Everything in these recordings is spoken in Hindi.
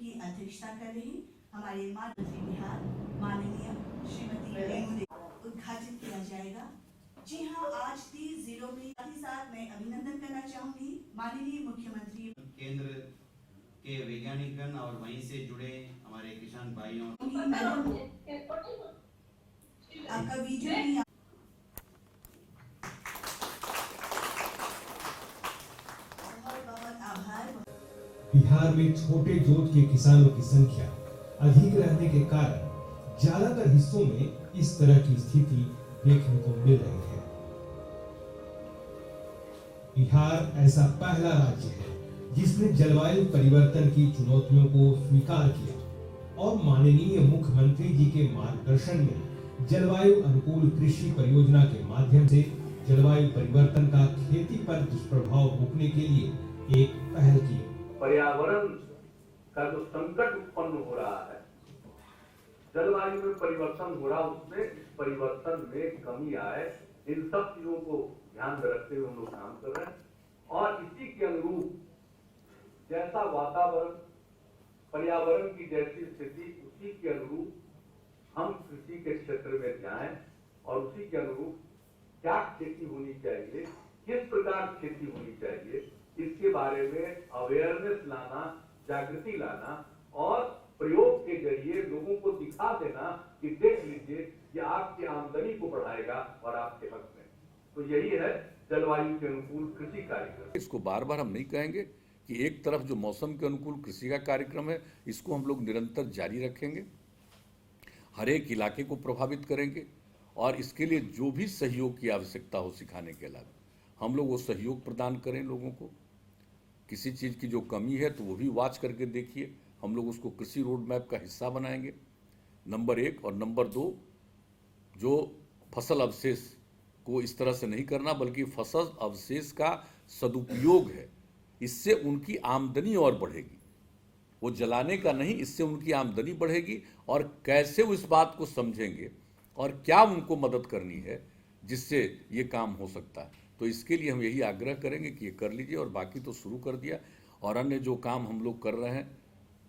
की अध्यक्षता कर रही हमारे मंत्री बिहार माननीय श्रीमती रेणु देवी उद्घाटित किया जाएगा। जी हाँ, आज 30 जिलों में साथ ही साथ मैं अभिनंदन करना चाहूंगी माननीय मुख्यमंत्री केंद्र के वैज्ञानिकगण और वहीं से जुड़े हमारे किसान भाइयों। आपका वीडियो भी बिहार में छोटे जोत के किसानों की संख्या अधिक रहने के कारण ज्यादातर हिस्सों में इस तरह की स्थिति देखने को मिल रही है। बिहार ऐसा पहला राज्य है जिसने जलवायु परिवर्तन की चुनौतियों को स्वीकार किया और माननीय मुख्यमंत्री जी के मार्गदर्शन में जलवायु अनुकूल कृषि परियोजना के माध्यम से जलवायु परिवर्तन का खेती पर दुष्प्रभाव रोकने के लिए एक पहल की। पर्यावरण का जो संकट उत्पन्न हो रहा है, जलवायु में परिवर्तन हो रहा, उसमें परिवर्तन में कमी आए, इन सब चीजों को ध्यान में रखते हुए हम लोग काम कर रहे हैं और इसी के अनुरूप जैसा वातावरण पर्यावरण की जैसी स्थिति उसी के अनुरूप हम कृषि के क्षेत्र में जाएं और उसी के अनुरूप क्या खेती होनी चाहिए, किस प्रकार खेती होनी चाहिए, इसके बारे में अवेयरनेस लाना, जागृति लाना और प्रयोग के जरिए लोगों को दिखा देना कि देख लीजिए कि आपकी आमदनी को बढ़ाएगा और आपके हक में। तो यही है जलवायु के अनुकूल कृषि कार्यक्रम। इसको बार बार हम नहीं कहेंगे कि एक तरफ जो मौसम के अनुकूल कृषि का कार्यक्रम है, इसको हम लोग निरंतर जारी रखेंगे, हर एक इलाके को प्रभावित करेंगे और इसके लिए जो भी सहयोग की आवश्यकता हो सिखाने के अलावा हम लोग वो सहयोग प्रदान करें लोगों को। किसी चीज़ की जो कमी है तो वो भी वॉच करके देखिए, हम लोग उसको कृषि रोड मैप का हिस्सा बनाएंगे, नंबर 1। और नंबर 2, जो फसल अवशेष को इस तरह से नहीं करना बल्कि फसल अवशेष का सदुपयोग है, इससे उनकी आमदनी और बढ़ेगी। वो जलाने का नहीं, इससे उनकी आमदनी बढ़ेगी और कैसे वो इस बात को समझेंगे और क्या उनको मदद करनी है जिससे ये काम हो सकता है। तो इसके लिए हम यही आग्रह करेंगे कि ये कर लीजिए और बाकी तो शुरू कर दिया। और अन्य जो काम हम लोग कर रहे हैं,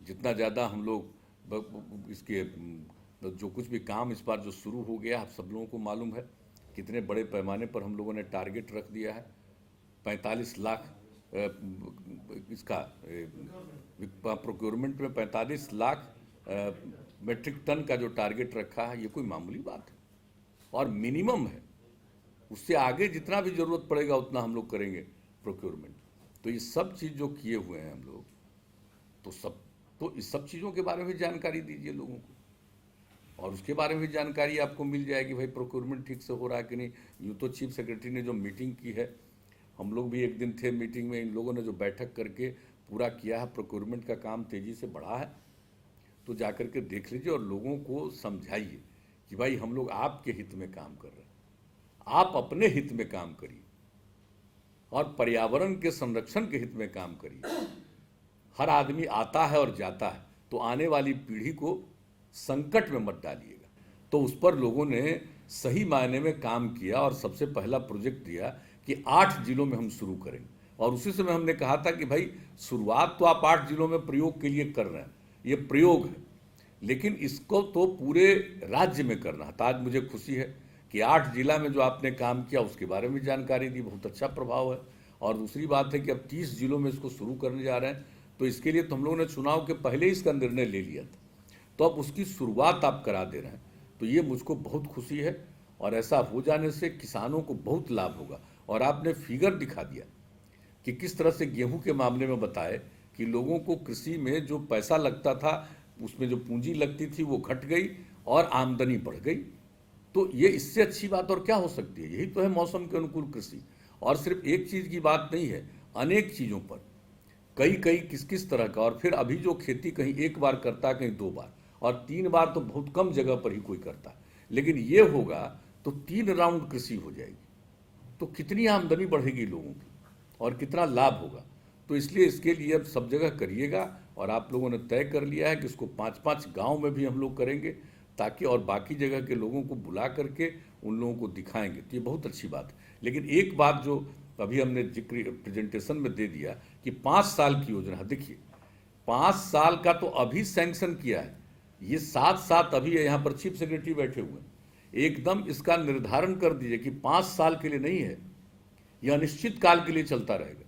जितना ज़्यादा हम लोग इसके जो कुछ भी काम इस बार जो शुरू हो गया, आप सब लोगों को मालूम है कितने बड़े पैमाने पर हम लोगों ने टारगेट रख दिया है। 45 लाख इसका प्रोक्योरमेंट में 45 लाख मेट्रिक टन का जो टारगेट रखा है, ये कोई मामूली बात है और मिनिमम है। उससे आगे जितना भी जरूरत पड़ेगा उतना हम लोग करेंगे प्रोक्योरमेंट। तो ये सब चीज़ जो किए हुए हैं हम लोग, तो इस सब चीज़ों के बारे में जानकारी दीजिए लोगों को और उसके बारे में जानकारी आपको मिल जाएगी भाई प्रोक्योरमेंट ठीक से हो रहा है कि नहीं। यूँ तो चीफ सेक्रेटरी ने जो मीटिंग की है, हम लोग भी एक दिन थे मीटिंग में, इन लोगों ने जो बैठक करके पूरा किया है, प्रोक्योरमेंट का काम तेज़ी से बढ़ा है। तो जा कर के देख लीजिए और लोगों को समझाइए कि भाई हम लोग आपके हित में काम कर रहे हैं, आप अपने हित में काम करिए और पर्यावरण के संरक्षण के हित में काम करिए। हर आदमी आता है और जाता है, तो आने वाली पीढ़ी को संकट में मत डालिएगा। तो उस पर लोगों ने सही मायने में काम किया और सबसे पहला प्रोजेक्ट दिया कि 8 जिलों में हम शुरू करेंगे। और उसी समय हमने कहा था कि भाई शुरुआत तो आप 8 जिलों में प्रयोग के लिए कर रहे हैं, ये प्रयोग है, लेकिन इसको तो पूरे राज्य में करना है। तो आज मुझे खुशी है कि 8 जिला में जो आपने काम किया उसके बारे में जानकारी दी, बहुत अच्छा प्रभाव है। और दूसरी बात है कि अब 30 जिलों में इसको शुरू करने जा रहे हैं, तो इसके लिए तो हम लोगों ने चुनाव के पहले ही इसका निर्णय ले लिया था, तो अब उसकी शुरुआत आप करा दे रहे हैं, तो ये मुझको बहुत खुशी है। और ऐसा हो जाने से किसानों को बहुत लाभ होगा। और आपने फिगर दिखा दिया कि किस तरह से गेहूं के मामले में बताए कि लोगों को कृषि में जो पैसा लगता था, उसमें जो पूंजी लगती थी वो घट गई और आमदनी बढ़ गई। तो ये इससे अच्छी बात और क्या हो सकती है। यही तो है मौसम के अनुकूल कृषि। और सिर्फ एक चीज़ की बात नहीं है, अनेक चीज़ों पर कई किस तरह का। और फिर अभी जो खेती कहीं एक बार करता है, कहीं 2 बार और 3 बार तो बहुत कम जगह पर ही कोई करता है, लेकिन ये होगा तो 3 राउंड कृषि हो जाएगी, तो कितनी आमदनी बढ़ेगी लोगों की और कितना लाभ होगा। तो इसलिए इसके लिए अब सब जगह करिएगा। और आप लोगों ने तय कर लिया है कि इसको 5-5 गांव में भी हम लोग करेंगे, ताकि और बाकी जगह के लोगों को बुला करके उन लोगों को दिखाएंगे। तो ये बहुत अच्छी बात है। लेकिन एक बात जो अभी हमने जिक्र प्रेजेंटेशन में दे दिया कि 5 साल की योजना, देखिए 5 साल का तो अभी सैंक्शन किया है, ये 7 अभी है, यहाँ पर चीफ सेक्रेटरी बैठे हुए हैं। एकदम इसका निर्धारण कर दीजिए कि 5 साल के लिए नहीं है, यह अनिश्चित काल के लिए चलता रहेगा।